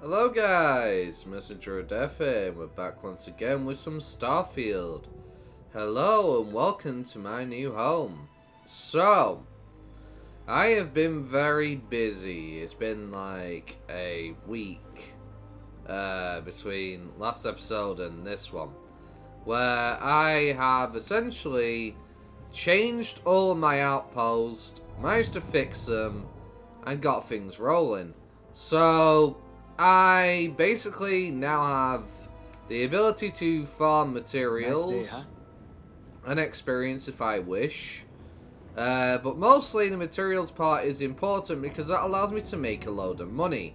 Hello guys, Messenger of Diff here. We're back once again with some Starfield. Hello and welcome to my new home. So, I have been very busy. It's been like a week between last episode and this one, where I have essentially changed all of my outposts, managed to fix them, and got things rolling. So, I basically now have the ability to farm materials Nice day, huh? and experience if I wish. But mostly the materials part is important because that allows me to make a load of money.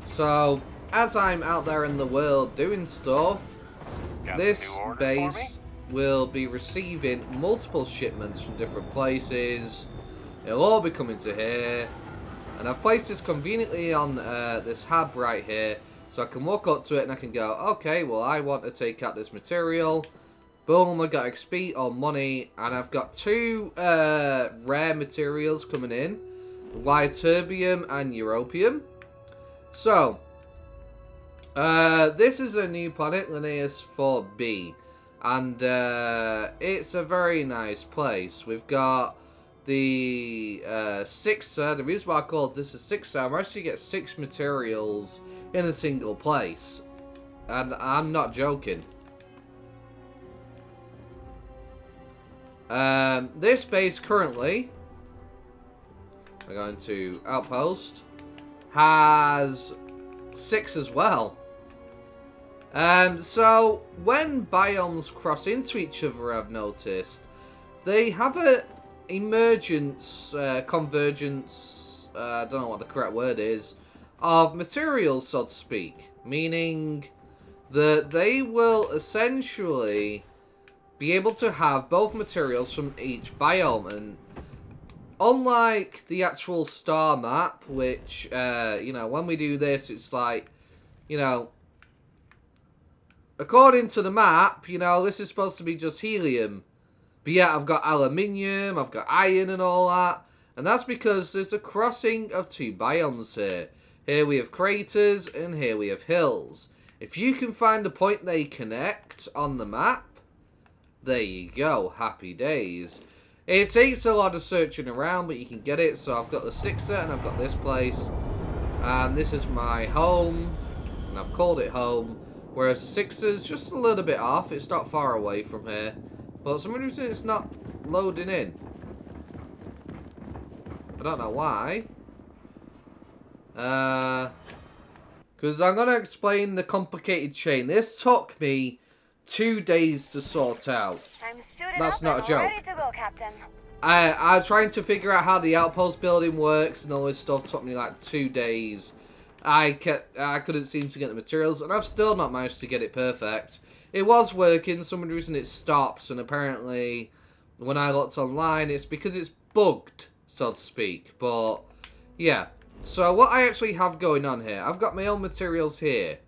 So, as I'm out there in the world doing stuff, this base will be receiving multiple shipments from different places. It'll all be coming to here. And I've placed this conveniently on this hub right here, so I can walk up to it and I can go, okay, well, I want to take out this material. Boom, I got XP or money, and I've got two rare materials coming in, Ytterbium and Europium. So, this is a new planet, Linnaeus 4b, and it's a very nice place. We've got the sixer. The reason why I called this a sixer, I'm actually get 6 materials in a single place, and I'm not joking. This base currently, we're going to Outpost, has 6 as well. So when biomes cross into each other, I've noticed they have a emergence, convergence, I don't know what the correct word is, of materials, so to speak. Meaning that they will essentially be able to have both materials from each biome. And unlike the actual star map, which, you know, when we do this, it's like, you know, according to the map, you know, this is supposed to be just helium. But yeah, I've got aluminium, I've got iron and all that. And that's because there's a crossing of 2 biomes here. Here we have craters and here we have hills. If you can find a point they connect on the map, there you go, happy days. It takes a lot of searching around, but you can get it. So I've got the sixer and I've got this place. And this is my home. And I've called it home. Whereas the sixer's just a little bit off. It's not far away from here. But for some reason it's not loading in. I don't know why. Because I'm going to explain the complicated chain. This took me 2 days to sort out. That's not a joke. Ready to go, Captain. I was trying to figure out how the outpost building works and all this stuff. Took me like 2 days. I couldn't seem to get the materials, and I've still not managed to get it perfect. It was working, some reason it stops, and apparently when I looked online, it's because it's bugged, so to speak. But yeah, so what I actually have going on here, I've got my own materials here.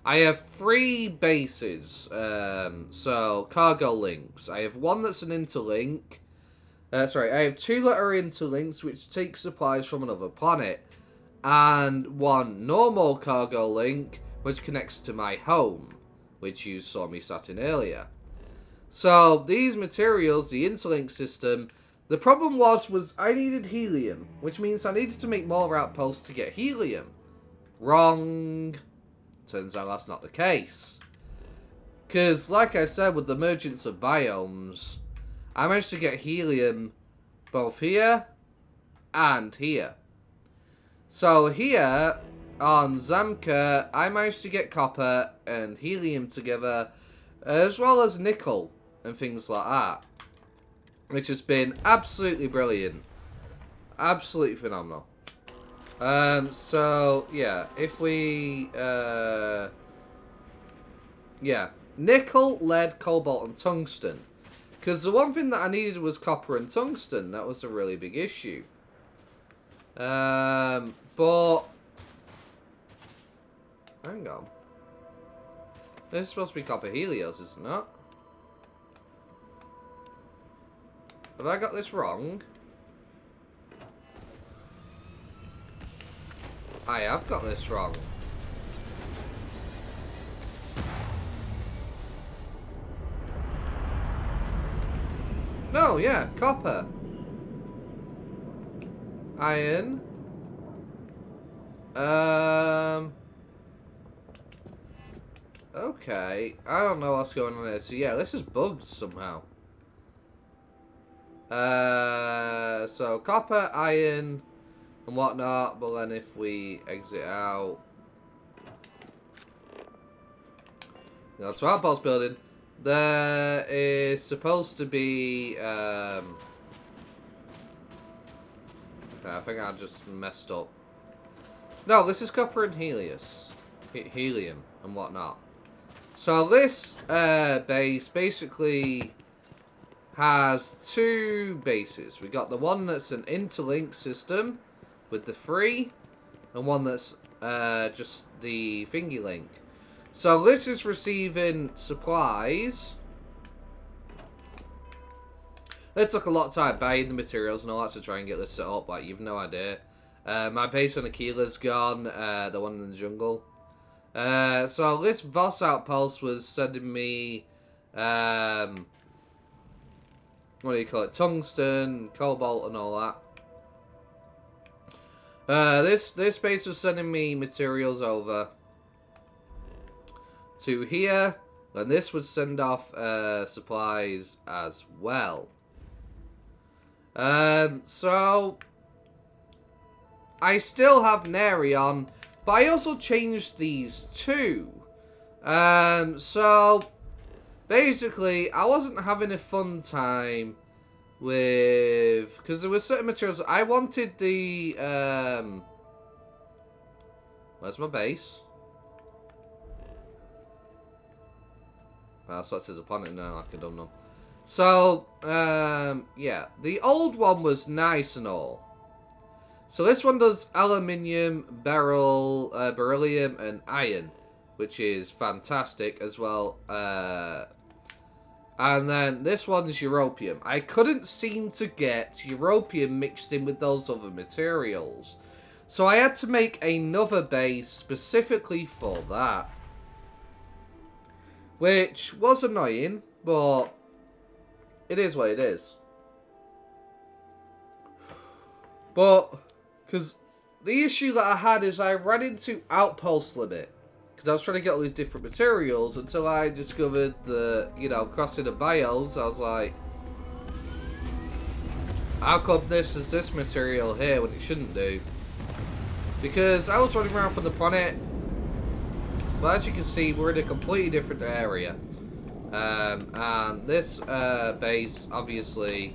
I have 3 bases, so cargo links. I have one that's an interlink. I have 2 that are interlinks, which take supplies from another planet. And 1 normal cargo link, which connects to my home, which you saw me sat in earlier. So, these materials, the interlink system, the problem was I needed helium, which means I needed to make more outposts to get helium. Wrong. Turns out that's not the case. Because, like I said, with the emergence of biomes, I managed to get helium both here and here. So here, on Zamka, I managed to get copper and helium together, as well as nickel and things like that. Which has been absolutely brilliant. Absolutely phenomenal. So, yeah, if we, yeah, nickel, lead, cobalt, and tungsten. Because the one thing that I needed was copper and tungsten. That was a really big issue. But hang on. This is supposed to be copper helios, isn't it? Have I got this wrong? I have got this wrong. No, yeah, copper. Iron. Okay. I don't know what's going on here. So yeah, this is bugged somehow. So copper, iron, and whatnot. But then if we exit out, that's our Outpost building. There is supposed to be. I think I just messed up. No, this is copper and helium and whatnot. So this base basically has two bases. We got the one that's an interlink system with the free, and one that's just the thingy link. So this is receiving supplies. This took a lot of time buying the materials and all that to try and get this set up. Like, you've no idea. My base on Akila's gone. The one in the jungle. So this Voss outpost was sending me, what do you call it, tungsten, cobalt and all that. This base was sending me materials over to here, and this would send off supplies as well. So I still have Nerion, but I also changed these two. So basically, I wasn't having a fun time with, because there were certain materials. I wanted the where's my base? So that says a planet now, like I don't know. So yeah, the old one was nice and all. So this one does aluminium, beryllium, and iron, which is fantastic as well. And then this one is europium. I couldn't seem to get europium mixed in with those other materials, so I had to make another base specifically for that, which was annoying, but it is what it is. But because the issue that I had is I ran into Outpost limit. Because I was trying to get all these different materials until I discovered the, crossing the bios. I was like, how come this is this material here when it shouldn't do? Because I was running around for the planet. Well, as you can see, we're in a completely different area. And this base, obviously,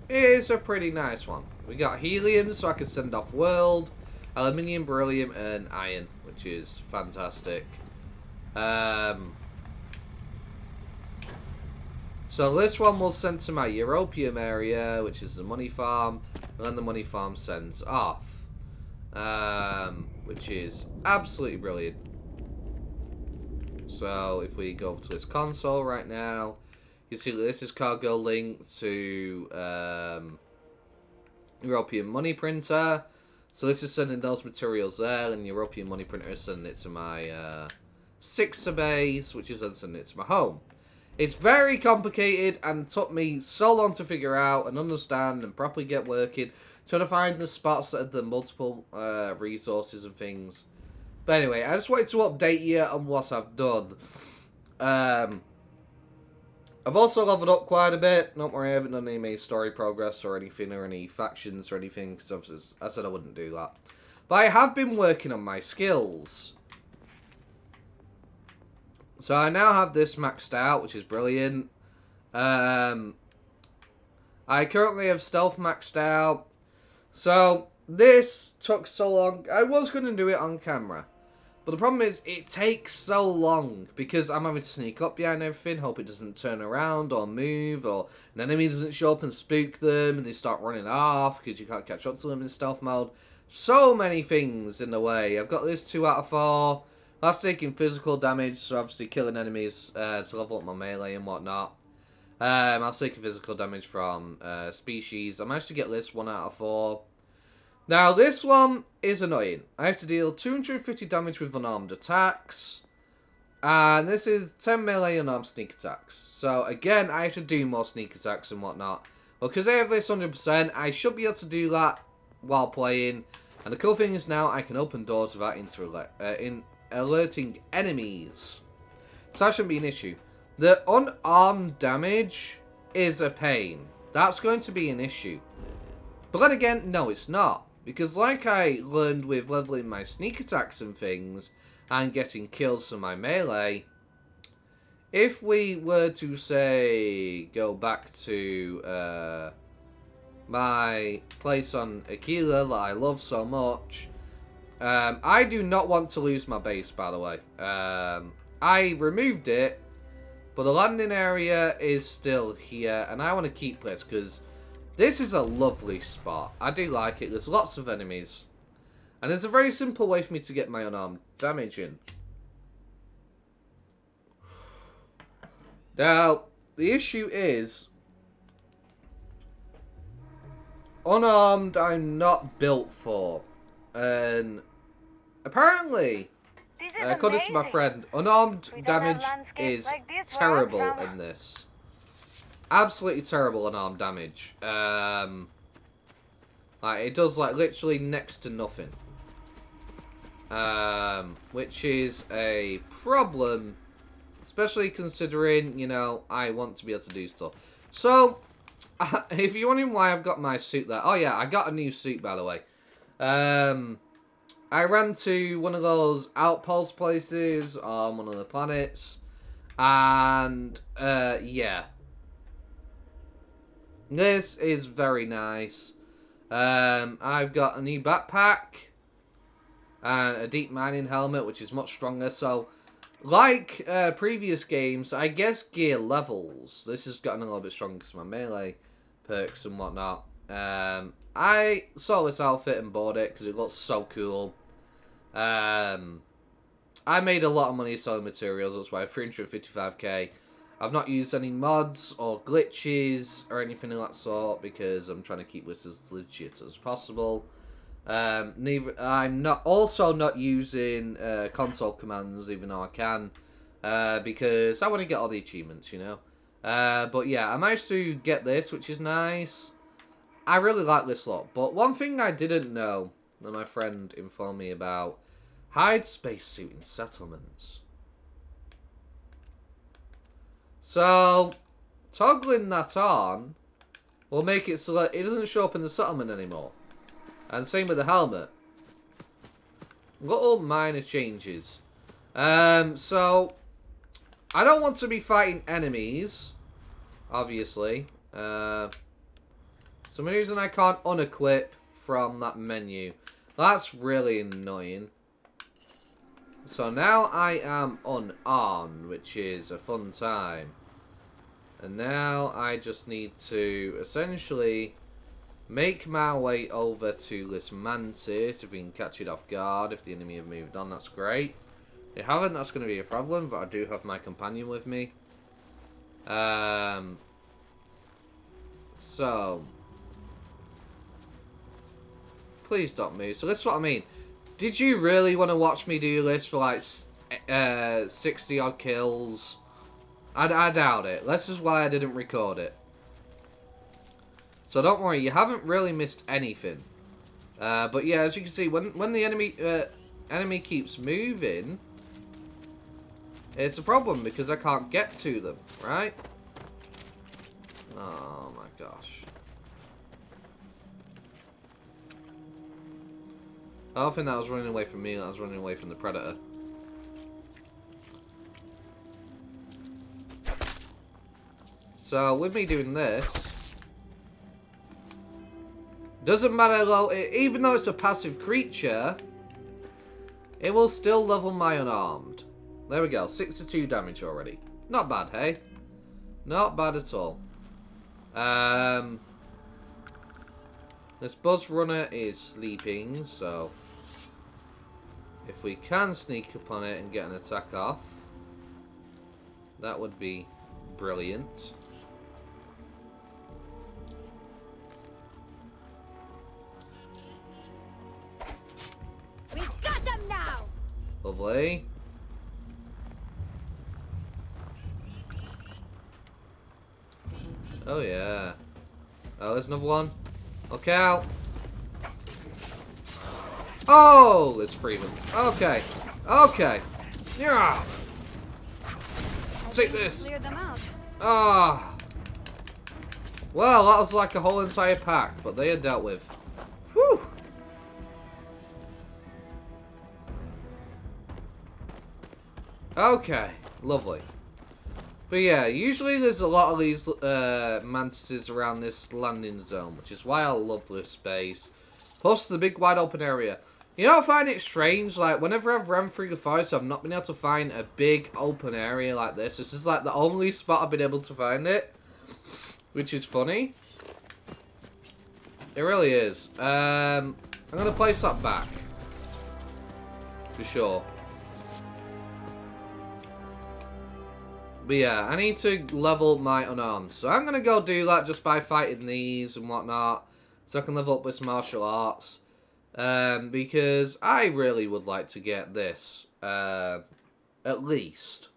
is a pretty nice one. We got helium, so I can send off world, aluminium, beryllium, and iron, which is fantastic. So this one will send to my europium area, which is the money farm, and then the money farm sends off, which is absolutely brilliant. So if we go over to this console right now, you see that this is cargo linked to europium money printer. So this is sending those materials there, and europium money printer is sending it to my Sixer base, which is then sending it to my home. It's very complicated and took me so long to figure out and understand and properly get working, trying to find the spots that had the multiple resources and things. But anyway, I just wanted to update you on what I've done. I've also leveled up quite a bit. Don't worry, I haven't done any main story progress or anything, or any factions or anything, because I said I wouldn't do that. But I have been working on my skills. So I now have this maxed out, which is brilliant. I currently have stealth maxed out. So this took so long. I was going to do it on camera. But the problem is, it takes so long, because I'm having to sneak up behind everything, hope it doesn't turn around or move, or an enemy doesn't show up and spook them, and they start running off, because you can't catch up to them in stealth mode. So many things in the way. I've got this 2 out of 4. That's taking physical damage, so obviously killing enemies to level up my melee and whatnot. I was taking physical damage from species. I managed to get this 1 out of 4. Now, this one is annoying. I have to deal 250 damage with unarmed attacks. And this is 10 melee unarmed sneak attacks. So again, I have to do more sneak attacks and whatnot. But because I have this 100%, I should be able to do that while playing. And the cool thing is now I can open doors without alerting enemies. So that shouldn't be an issue. The unarmed damage is a pain. That's going to be an issue. But then again, no, it's not. Because like I learned with leveling my sneak attacks and things, and getting kills for my melee, if we were to, say, go back to my place on Aquila that I love so much, I do not want to lose my base, by the way. I removed it, but the landing area is still here, and I want to keep this because this is a lovely spot. I do like it. There's lots of enemies. And there's a very simple way for me to get my unarmed damage in. Now, the issue is, unarmed I'm not built for. And apparently, according to my friend, unarmed damage is like terrible in this. Absolutely terrible unarmed damage. Like, it does like literally next to nothing. Which is a problem, especially considering, you know, I want to be able to do stuff. So, if you're wondering why I've got my suit there, oh yeah, I got a new suit, by the way. I ran to one of those Outpost places on one of the planets, and, yeah. This is very nice. I've got a new backpack, and a deep mining helmet, which is much stronger. So, like previous games, I guess gear levels. This has gotten a little bit stronger because my melee perks and whatnot. I saw this outfit and bought it because it looks so cool. I made a lot of money selling materials. That's why 355k. I've not used any mods or glitches or anything of that sort because I'm trying to keep this as legit as possible. I'm not using console commands, even though I can, because I want to get all the achievements, you know. But yeah, I managed to get this, which is nice. I really like this lot. But one thing I didn't know that my friend informed me about: hide spacesuit in settlements. So toggling that on will make it so that it doesn't show up in the settlement anymore. And same with the helmet. Little minor changes. So I don't want to be fighting enemies, obviously. For some reason I can't unequip from that menu. That's really annoying. So now I am unarmed, which is a fun time. And now I just need to essentially make my way over to this mantis. If we can catch it off guard, if the enemy have moved on, that's great. If they haven't, that's going to be a problem, but I do have my companion with me. So please don't move. So this is what I mean. Did you really want to watch me do this for like 60 odd kills? I doubt it. This is why I didn't record it. So don't worry, you haven't really missed anything. But yeah, as you can see, when the enemy keeps moving, it's a problem because I can't get to them, right? Oh my gosh. I don't think that was running away from me, that was running away from the predator. So, with me doing this, doesn't matter though, even though it's a passive creature, it will still level my unarmed. There we go, 62 damage already. Not bad, hey? Not bad at all. This buzz runner is sleeping, so if we can sneak upon it and get an attack off, that would be brilliant. We've got them now. Lovely. Oh, yeah. Oh, there's another one. Look out. Oh, there's three of them. Okay. Okay. Yeah. Take this. Cleared them out. Ah. Well, that was like a whole entire pack, but they are dealt with. Whew. Okay. Lovely. But yeah, usually there's a lot of these mantises around this landing zone, which is why I love this space. Plus the big wide open area. You know, I find it strange, like, whenever I've run through the forest, I've not been able to find a big open area like this. This is, like, the only spot I've been able to find it. Which is funny. It really is. I'm going to place that back. For sure. But yeah, I need to level my unarmed. So I'm going to go do that just by fighting these and whatnot. So I can level up this martial arts. Because I really would like to get this, at least,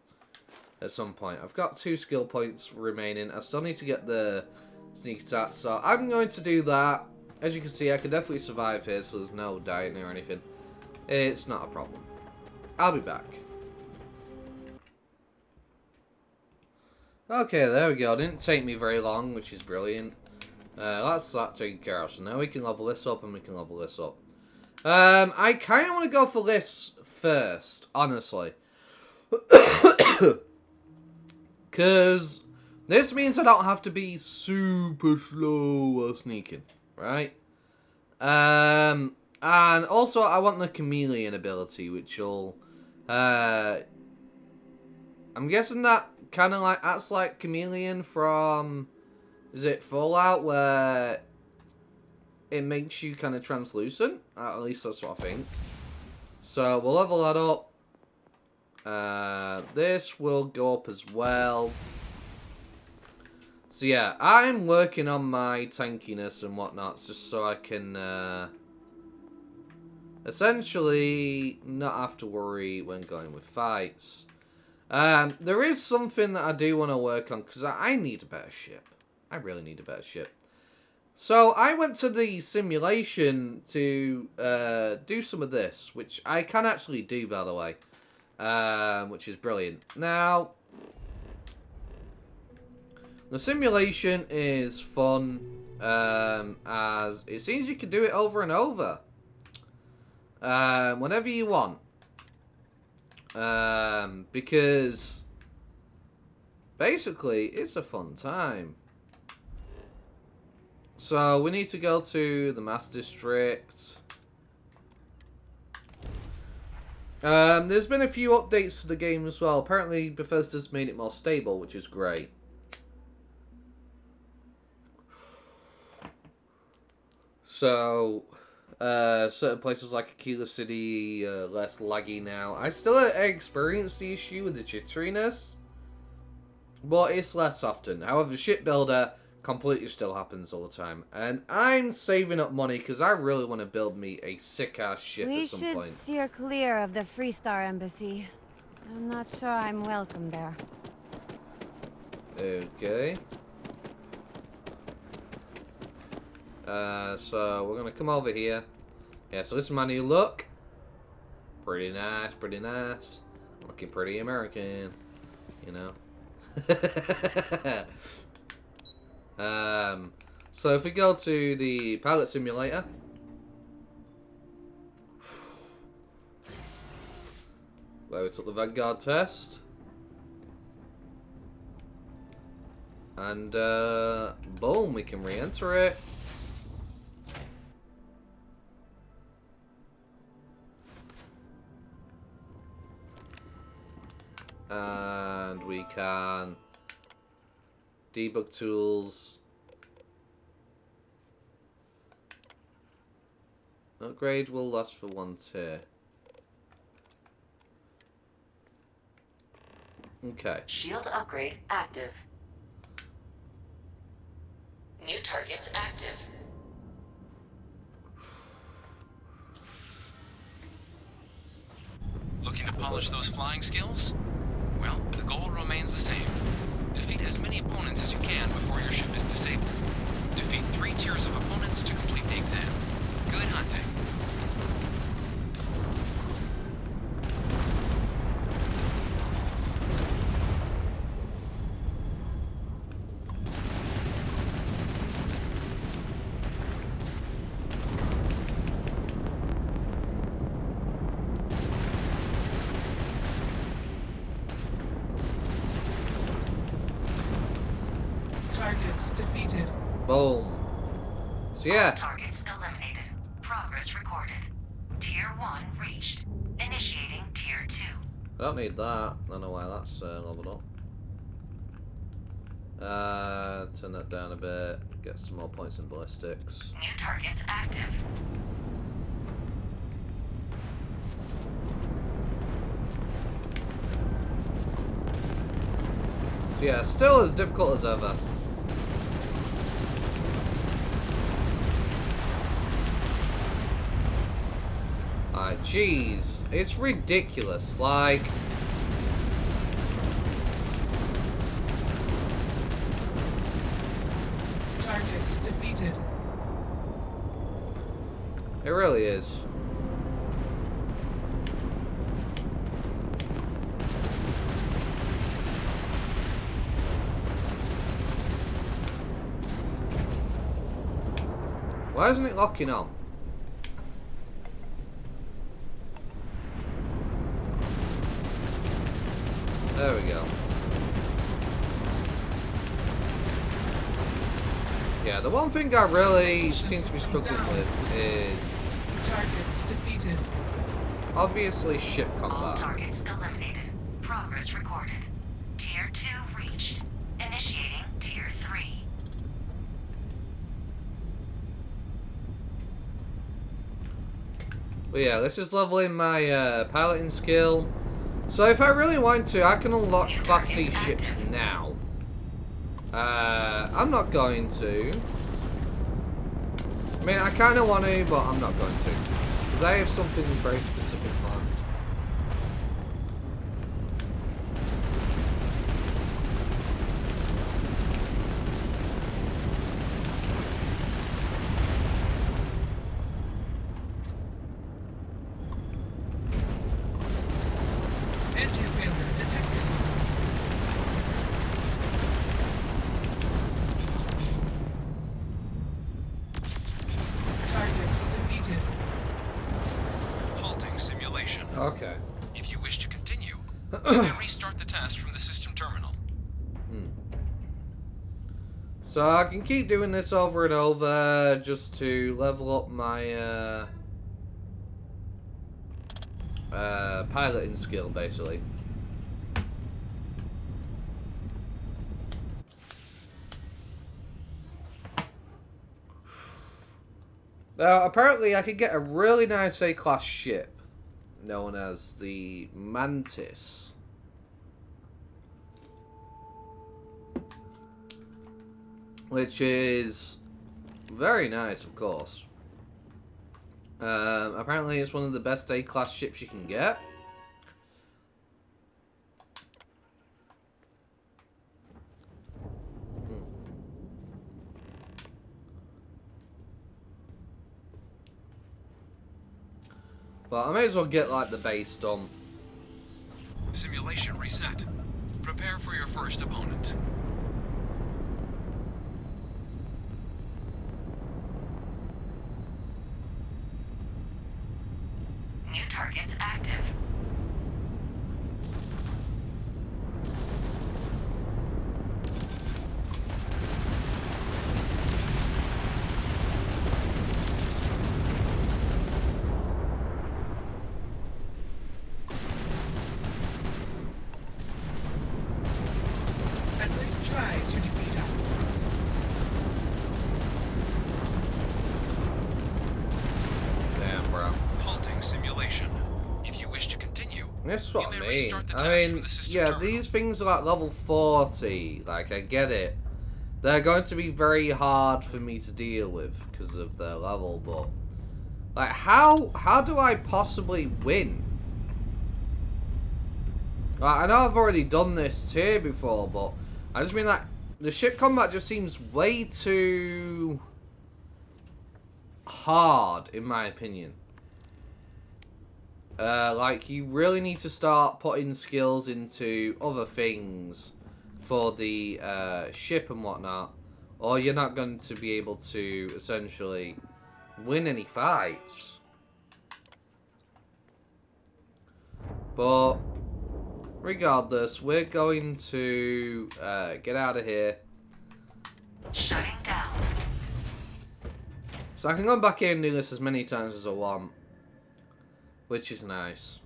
at some point. I've got 2 skill points remaining. I still need to get the sneak attack, so I'm going to do that. As you can see, I can definitely survive here, so there's no dying or anything. It's not a problem. I'll be back. Okay, there we go. It didn't take me very long, which is brilliant. That's that taken care of. So now we can level this up and we can level this up. I kind of want to go for this first, honestly. Because this means I don't have to be super slow while sneaking, right? And also I want the chameleon ability, which will, I'm guessing that kind of like, that's like chameleon from, is it Fallout, where it makes you kind of translucent? At least that's what I think. So we'll level that up. This will go up as well. So yeah, I'm working on my tankiness and whatnot, just so I can essentially not have to worry when going with fights. There is something that I do want to work on, because I need a better ship. I really need a better ship. So I went to the simulation to do some of this, which I can actually do, by the way, which is brilliant. Now, the simulation is fun, as it seems you can do it over and over, whenever you want, because basically it's a fun time. So we need to go to the Mass District. There's been a few updates to the game as well. Apparently Bethesda's made it more stable, which is great. So, certain places like Aquila City, less laggy now. I still experience the issue with the jitteriness, but it's less often. However, Shipbuilder completely still happens all the time. And I'm saving up money because I really want to build me a sick-ass ship at some point. We should steer clear of the Freestar Embassy. I'm not sure I'm welcome there. Okay. So we're going to come over here. Yeah, so this is my new look. Pretty nice, pretty nice. Looking pretty American, you know. So if we go to the pilot simulator, where we took the Vanguard test, and boom, we can re-enter it. And we can debug tools. Upgrade will last for 1 tier. Okay. Shield upgrade active. New targets active. Looking to polish those flying skills? Well, the goal remains the same. Defeat Eliminate as many opponents as you can before your ship is disabled. Defeat 3 tiers of opponents to complete the exam. Good hunting. Target defeated. Boom. So yeah. All targets eliminated. Progress recorded. Tier 1 reached. Initiating Tier 2. I don't need that. I don't know why that's leveled up. Turn that down a bit. Get some more points in ballistics. New targets active. So yeah, still as difficult as ever. Like, jeez, it's ridiculous. Like, Target defeated. it really is. Why isn't it locking on? There we go. Yeah, the one thing I really seem to be struggling with is Target defeated. obviously ship All combat. targets eliminated. Progress recorded. Tier 2 reached. Initiating Tier 3. But yeah, this is leveling my piloting skill. So if I really want to, I can unlock Class C ships now. I'm not going to. I mean, I kind of want to, but I'm not going to. Because I have something very specific planned. Engine failure detected. Target defeated. Halting simulation. Okay. If you wish to continue, you may restart the test from the system terminal. So I can keep doing this over and over just to level up my piloting skill, basically. Now, apparently I could get a really nice A-class ship known as the Mantis. Which is very nice, of course. Apparently it's one of the best A-class ships you can get. But I may as well get, like, the base done. Simulation reset. Prepare for your first opponent. New targets active. At least try to defeat us. Damn, bro. Halting simulation. If you wish to continue, That's what you I may mean. restart the I test mean, from the system yeah, terminal. these things are like level 40. Like, I get it. They're going to be very hard for me to deal with because of their level, but... Like, how do I possibly win? Like, I know I've already done this tier before, but I just mean like the ship combat just seems way too hard, in my opinion. Like you really need to start putting skills into other things for the ship and whatnot, or you're not going to be able to essentially win any fights. But regardless, we're going to get out of here. Shutting down. So I can go back in and do this as many times as I want, which is nice.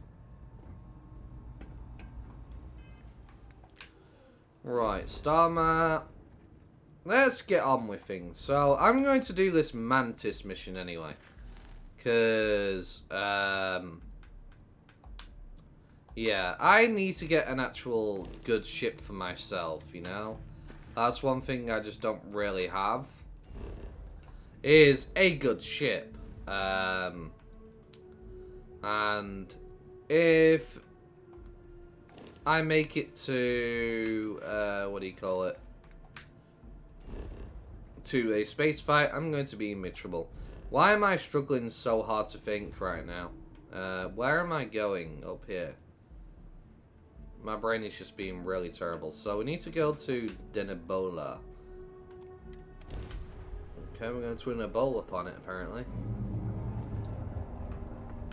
Right, star map. Let's get on with things. So I'm going to do this Mantis mission anyway, because yeah, I need to get an actual good ship for myself, you know? That's one thing I just don't really have, is a good ship. And if I make it to, what do you call it? To a space fight, I'm going to be in big trouble. Why am I struggling so hard to think right now? Where am I going? Up here. My brain is just being really terrible. So we need to go to Denebola. Okay, we're going to an Ebola planet apparently.